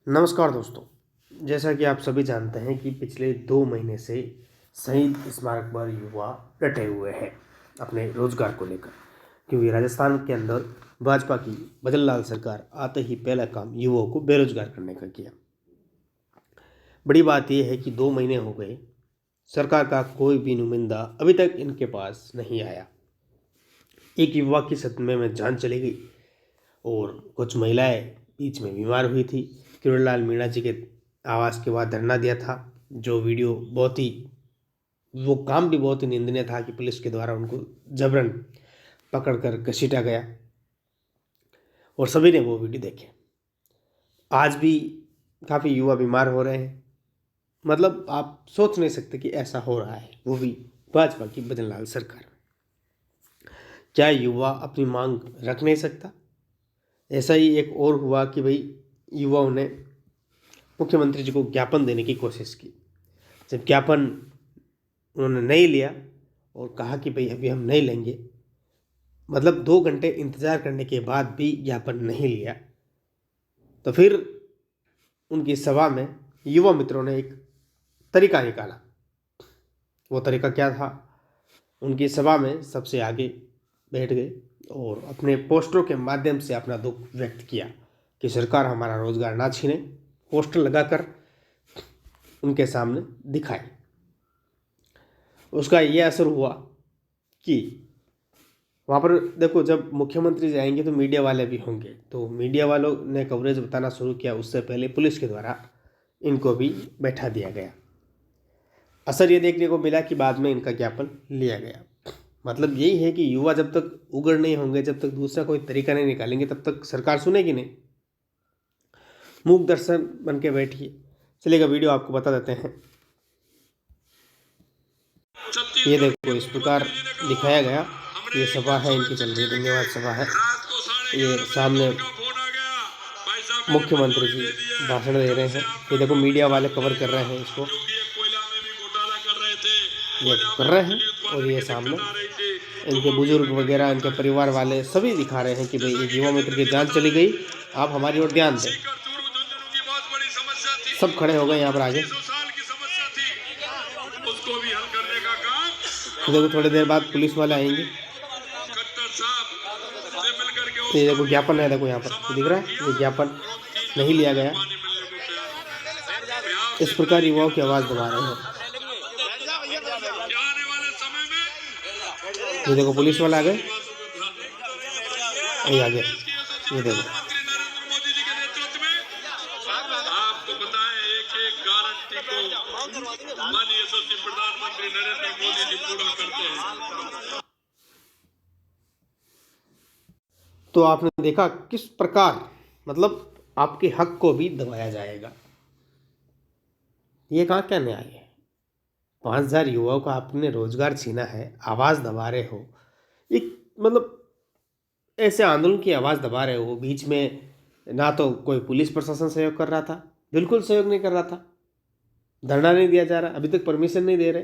नमस्कार दोस्तों। जैसा कि आप सभी जानते हैं कि पिछले 2 महीने से शहीद स्मारक पर युवा डटे हुए हैं अपने रोजगार को लेकर, क्योंकि राजस्थान के अंदर भाजपा की भजनलाल सरकार आते ही पहला काम युवाओं को बेरोजगार करने का किया। बड़ी बात यह है कि 2 महीने हो गए, सरकार का कोई भी नुमाइंदा अभी तक इनके पास नहीं आया। एक युवा की सदमे में जान चली गई और कुछ महिलाएं बीच में बीमार हुई थी। किरोड़ीलाल मीणा जी के आवास के बाद धरना दिया था, जो वीडियो वो काम भी बहुत ही निंदनीय था कि पुलिस के द्वारा उनको जबरन पकड़कर घसीटा गया और सभी ने वो वीडियो देखे। आज भी काफ़ी युवा बीमार हो रहे हैं। मतलब आप सोच नहीं सकते कि ऐसा हो रहा है, वो भी भाजपा की भजनलाल सरकार में। क्या युवा अपनी मांग रख नहीं सकता? ऐसा ही एक और हुआ कि भाई युवाओं ने मुख्यमंत्री जी को ज्ञापन देने की कोशिश की। जब ज्ञापन उन्होंने नहीं लिया और कहा कि भाई अभी हम नहीं लेंगे, मतलब 2 घंटे इंतज़ार करने के बाद भी ज्ञापन नहीं लिया, तो फिर उनकी सभा में युवा मित्रों ने एक तरीका निकाला। वो तरीका क्या था? उनकी सभा में सबसे आगे बैठ गए और अपने पोस्टरों के माध्यम से अपना दुख व्यक्त किया कि सरकार हमारा रोजगार ना छीने। पोस्टर लगाकर उनके सामने दिखाए। उसका यह असर हुआ कि वहाँ पर देखो, जब मुख्यमंत्री जाएंगे तो मीडिया वाले भी होंगे, तो मीडिया वालों ने कवरेज बताना शुरू किया। उससे पहले पुलिस के द्वारा इनको भी बैठा दिया गया। असर ये देखने को मिला कि बाद में इनका ज्ञापन लिया गया। मतलब यही है कि युवा जब तक उग्र नहीं होंगे, जब तक दूसरा कोई तरीका नहीं निकालेंगे, तब तक सरकार सुनेगी नहीं। मूक दर्शन बन के बैठिए। चलेगा, वीडियो आपको बता देते हैं। ये देखो, इस प्रकार दिखाया गया। ये सभा है, इनकी चल रही धन्यवाद सभा है। ये सामने मुख्यमंत्री जी भाषण दे रहे हैं। ये देखो, मीडिया वाले कवर कर रहे हैं इसको, ये कर रहे हैं। और ये सामने इनके बुजुर्ग वगैरह, इनके परिवार वाले सभी दिखा रहे हैं कि भाई एक युवा मित्र की जान चली गई, आप हमारी ओर ध्यान दें। सब खड़े हो गए यहाँ पर आगे। तो देखो, थोड़ी देर बाद पुलिस वाले आएंगे। तो ये देखो ज्ञापन है, देखो यहाँ पर दिख रहा है, ये ज्ञापन नहीं लिया गया। इस प्रकार युवाओं की आवाज दबा रहे हैं। ये देखो पुलिस वाले आ गए, ये आगे, ये देखो। आपको बताएं, एक गारंटी को माननीय यशस्वी प्रधानमंत्री नरेंद्र मोदी जी पूरा करते हैं। तो आपने देखा किस प्रकार मतलब आपके हक को भी दबाया जाएगा। ये कहाँ क्या न्याय है? 5,000 युवाओं का आपने रोजगार छीना है, आवाज दबा रहे हो। एक मतलब ऐसे आंदोलन की आवाज दबा रहे हो। बीच में ना तो कोई पुलिस प्रशासन सहयोग कर रहा था, बिल्कुल सहयोग नहीं कर रहा था। धरना नहीं दिया जा रहा, अभी तक परमिशन नहीं दे रहे।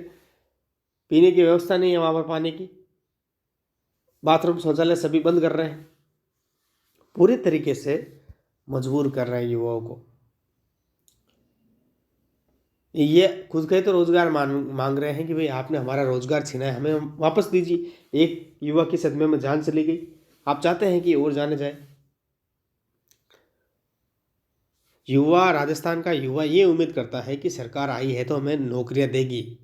पीने की व्यवस्था नहीं है वहां पर, पानी की, बाथरूम शौचालय सभी बंद कर रहे हैं। पूरे तरीके से मजबूर कर रहे हैं युवाओं को। ये खुद कहे तो रोजगार मांग रहे हैं कि भाई आपने हमारा रोजगार छीना है, हमें वापस दीजिए। एक युवा की सदमे में जान चली गई, आप चाहते हैं कि और जाने जाए। युवा, राजस्थान का युवा ये उम्मीद करता है कि सरकार आई है तो हमें नौकरियां देगी,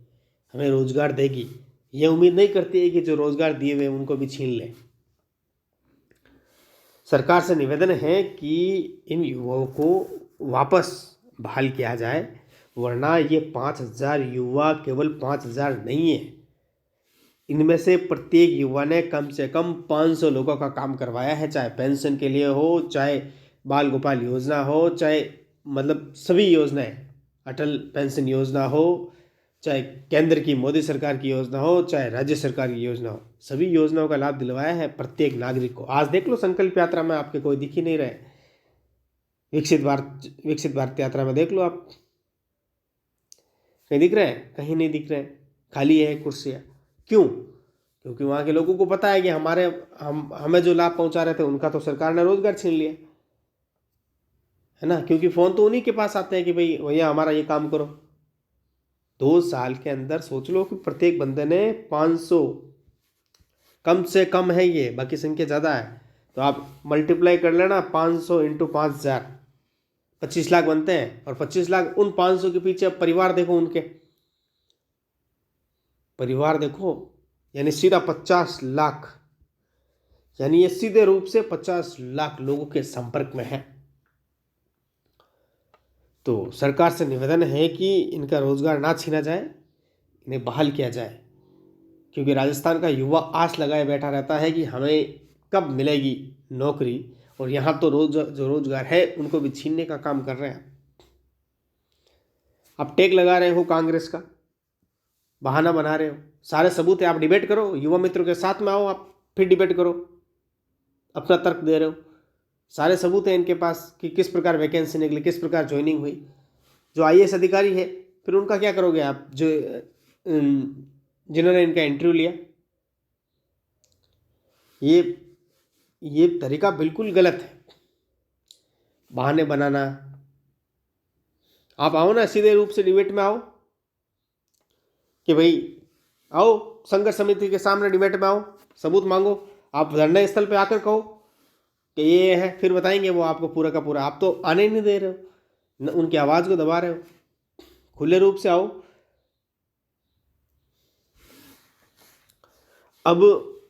हमें रोजगार देगी। ये उम्मीद नहीं करती है कि जो रोजगार दिए हुए उनको भी छीन ले। सरकार से निवेदन है कि इन युवाओं को वापस बहाल किया जाए, वरना ये 5,000 युवा केवल 5,000 नहीं है। इनमें से प्रत्येक युवा ने कम से कम 500 लोगों का काम करवाया है, चाहे पेंशन के लिए हो, चाहे बाल गोपाल योजना हो, चाहे मतलब सभी योजनाएं, अटल पेंशन योजना हो, चाहे केंद्र की मोदी सरकार की योजना हो, चाहे राज्य सरकार की योजना हो, सभी योजनाओं का लाभ दिलवाया है प्रत्येक नागरिक को। आज देख लो, संकल्प यात्रा में आपके कोई दिख ही नहीं रहे। विकसित भारत यात्रा में देख लो आप, कहीं दिख रहे हैं? कहीं नहीं दिख रहे हैं, खाली है कुर्सियाँ। क्यों? क्योंकि वहाँ के लोगों को पता है कि हमें जो लाभ पहुंचा रहे थे उनका तो सरकार ने रोजगार छीन लिया है ना, क्योंकि फ़ोन तो उन्हीं के पास आते हैं कि भाई भैया हमारा ये काम करो। 2 साल के अंदर सोच लो कि प्रत्येक बंदे ने 500, कम से कम है ये, बाकी संख्या ज़्यादा है, तो आप मल्टीप्लाई कर लेना, 500 इंटू 5,000, 25 लाख बनते हैं। और 25 लाख, उन 500 के पीछे अब परिवार देखो, उनके परिवार देखो, यानी सीधा 50 लाख, यानी ये सीधे रूप से 50 लाख लोगों के संपर्क में है। तो सरकार से निवेदन है कि इनका रोजगार ना छीना जाए, इन्हें बहाल किया जाए, क्योंकि राजस्थान का युवा आस लगाए बैठा रहता है कि हमें कब मिलेगी नौकरी, और यहाँ तो जो रोजगार है उनको भी छीनने का काम कर रहे हैं। आप टेक लगा रहे हो कांग्रेस का, बहाना बना रहे हो, सारे सबूत है, आप डिबेट करो, युवा मित्रों के साथ में आओ, आप फिर डिबेट करो, अपना तर्क दे रहे हो, सारे सबूत हैं इनके पास कि किस प्रकार वैकेंसी निकली, किस प्रकार ज्वाइनिंग हुई। जो IAS अधिकारी है फिर उनका क्या करोगे आप, जो जिन्होंने इनका इंटरव्यू लिया। ये तरीका बिल्कुल गलत है, बहाने बनाना। आप आओ ना, सीधे रूप से डिबेट में आओ कि भाई आओ, संघर्ष समिति के सामने डिबेट में आओ, सबूत मांगो, आप धरने स्थल पे आकर कहो कि ये है, फिर बताएंगे वो आपको पूरा का पूरा। आप तो आने ही नहीं दे रहे हो, उनकी आवाज़ को दबा रहे हो। खुले रूप से आओ। अब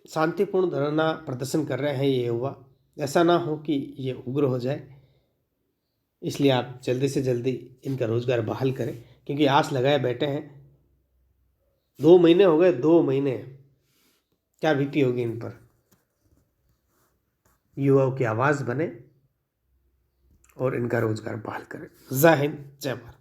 शांतिपूर्ण धरना प्रदर्शन कर रहे हैं ये युवा, ऐसा ना हो कि ये उग्र हो जाए, इसलिए आप जल्दी से जल्दी इनका रोजगार बहाल करें, क्योंकि आस लगाए बैठे हैं। 2 महीने हो गए, 2 महीने, क्या बीती होगी इन पर। युवाओं की आवाज़ बने और इनका रोजगार बहाल करें। जय हिंद, जय भारत।